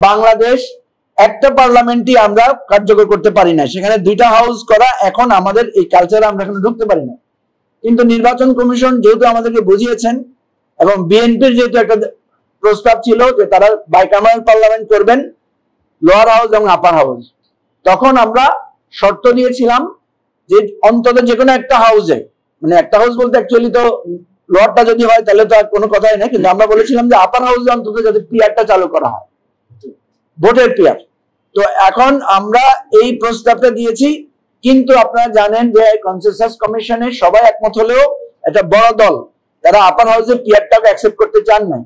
বাংলাদেশ একটা পার্লামেন্টই আমরা কার্যকর করতে পারি না, সেখানে দুইটা হাউস করা এখন আমাদের এই কালচারে আমরা এখন ঢুকতে পারি না। কিন্তু নির্বাচন কমিশন যেহেতু আমাদেরকে বুঝিয়েছেন এবং বিএনপির যেহেতু একটা প্রস্তাব ছিল যে তারা বাইকামাল পার্লামেন্ট করবেন, লোয়ার হাউস এবং আপার হাউস, তখন আমরা শর্ত দিয়েছিলাম যে অন্তত যে কোনো একটা হাউসে, মানে একটা হাউস বলতে অ্যাকচুয়ালি তো লোয়ারটা যদি হয় তাহলে তো আর কোনো কথাই নেই, কিন্তু আমরা বলেছিলাম যে আপার হাউসে অন্তত যাতে পিআরটা চালু করা হয়, ভোটের পিআর। তো এখন আমরা এই প্রস্তাবটা দিয়েছি, কিন্তু আপনারা জানেন যে কনসেনসাস কমিশনে সবাই একমত হলেও একটা বড় দল তারা আপার হাউসে পিআরটাকে অ্যাকসেপ্ট করতে চান না।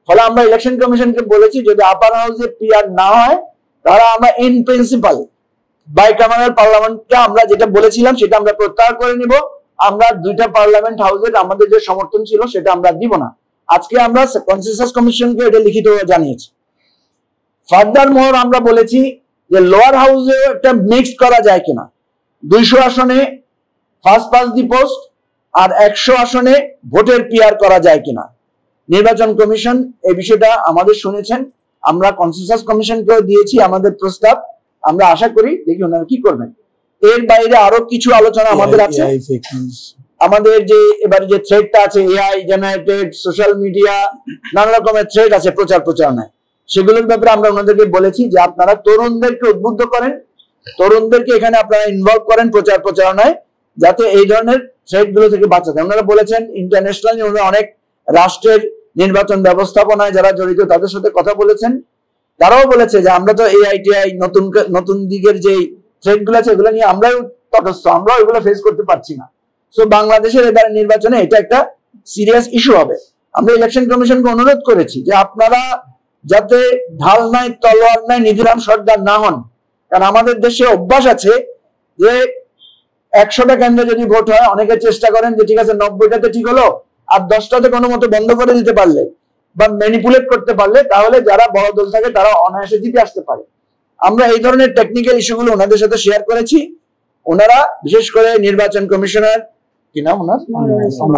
ফলে আমরা ইলেকশন কমিশনকে বলেছি যদি আপার হাউসে পিআর না হয় তাহলে আমরা ইন প্রিন্সিপাল বাইকামাল পার্লামেন্টটা আমরা যেটা বলেছিলাম সেটা আমরা প্রত্যাহার করে নিব। আমরা দুইটা পার্লামেন্ট হাউসের আমাদের যে সমর্থন ছিল সেটা আমরা দিব না। আজকে আমরা কনসেনসাস কমিশনকে এটা লিখিত জানিয়েছি। ফার্দার মোর আমরা বলেছি যে লোয়ার হাউসে একটা মিক্সড করা যায় কিনা, 200 আসনে ফার্স্ট পাস দি পোস্ট আর 100 আসনে ভোটের পিআর করা যায় কিনা। নির্বাচন কমিশন এই বিষয়টা আমাদের শুনেছেন, আমরা কনসেনসাস কমিশনকেও দিয়েছি আমাদের প্রস্তাব। আমরা আশা করি দেখি ওনারা কি করবেন। এর বাইরে আরো কিছু আলোচনা আমাদের আছে। আমাদের যে এবারে যে থ্রেডটা আছে, এআই জেনারেটেড সোশ্যাল মিডিয়া, নানা রকমের থ্রেড আছে প্রচার প্রচারণায়, সেগুলোর ব্যাপারে আমরা ওনাদেরকে বলেছি যে আপনারা তরুণদেরকে উদ্বুদ্ধ করেন, তরুণদেরকে এখানে আপনারা ইনভলভ করেন প্রচার প্রচারণায়, যাতে এই ধরনের থ্রেড গুলো থেকে বাঁচা যায়। ওনারা বলেছেন ইন্টারন্যাশনালি ওনারা অনেক রাষ্ট্রের নির্বাচন ব্যবস্থাপনায় যারা জড়িত তাদের সাথে কথা বলেছেন, তারাও বলেছে যে আমরা তো এআইটিআই নতুন দিকের যে থ্রেড গুলো আছে এগুলো নিয়ে আমরাও তটস্থ, আমরাও এগুলো ফেস করতে পারছি না। সো বাংলাদেশের এবার নির্বাচনে এটা একটা সিরিয়াস ইস্যু হবে। আমরা ইলেকশন কমিশনকে অনুরোধ করেছি যে আপনারা যাতে ঢাল নাই তলোয়ার নাই নিধিরাম সর্দার না হন, কারণ আমাদের দেশে অভ্যাস আছে যে 100টা কেন্দ্রে যদি ভোট হয় অনেকে চেষ্টা করেন যে ঠিক আছে 90টাতে ঠিক হলো আর 10টাতে কোনো মতো বন্ধ করে দিতে পারলে বা ম্যানিপুলেট করতে পারলে তাহলে যারা বড় দল থাকে তারা অনায়াসে জিতে আসতে পারে। আমরা এই ধরনের টেকনিক্যাল ইস্যুগুলো ওনাদের সাথে শেয়ার করেছি। ওনারা বিশেষ করে নির্বাচন কমিশনার কি নাম ওনার,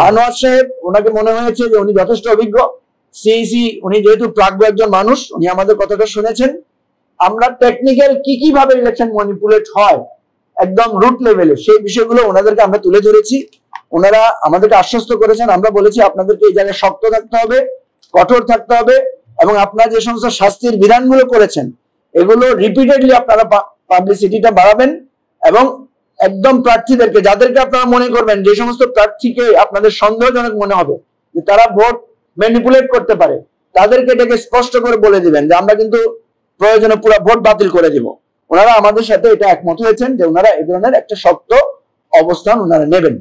আনোয়ার সাহেব, ওনাকে মনে হয়েছে যে উনি যথেষ্ট অভিজ্ঞ। সিইসি উনি যেহেতু প্রাজ্ঞ একজন মানুষ, উনি আমাদের কথাটা শুনেছেন। আমরা টেকনিক্যাল কি ভাবে ইলেকশন ম্যানিপুলেট হয় একদম রুট লেভেলে সেই বিষয়গুলো ওনাদেরকে আমরা তুলে ধরেছি। ওনারা আমাদেরকে আশ্বস্ত করেছেন। আমরা বলেছি আপনাদেরকে এই জায়গায় শক্ত থাকতে হবে, কঠোর থাকতে হবে, এবং আপনারা যে সমস্ত শাস্তির বিধানগুলো করেছেন এগুলো রিপিটেডলি আপনারা পাবলিসিটিটা বাড়াবেন, এবং একদম প্রার্থীদেরকে যাদেরকে আপনারা মনে করবেন যে সমস্ত প্রার্থীকে আপনাদের সন্দেহজনক মনে হবে যে তারা ভোট ম্যানিপুলেট করতে পারে, তাদেরকে এটাকে স্পষ্ট করে বলে দিবেন যে আমরা কিন্তু প্রয়োজনে পুরো ভোট বাতিল করে দিব। ওনারা আমাদের সাথে এটা একমত হয়েছেন যে ওনারা এই ধরনের একটা শক্ত অবস্থান ওনারা নেবেন।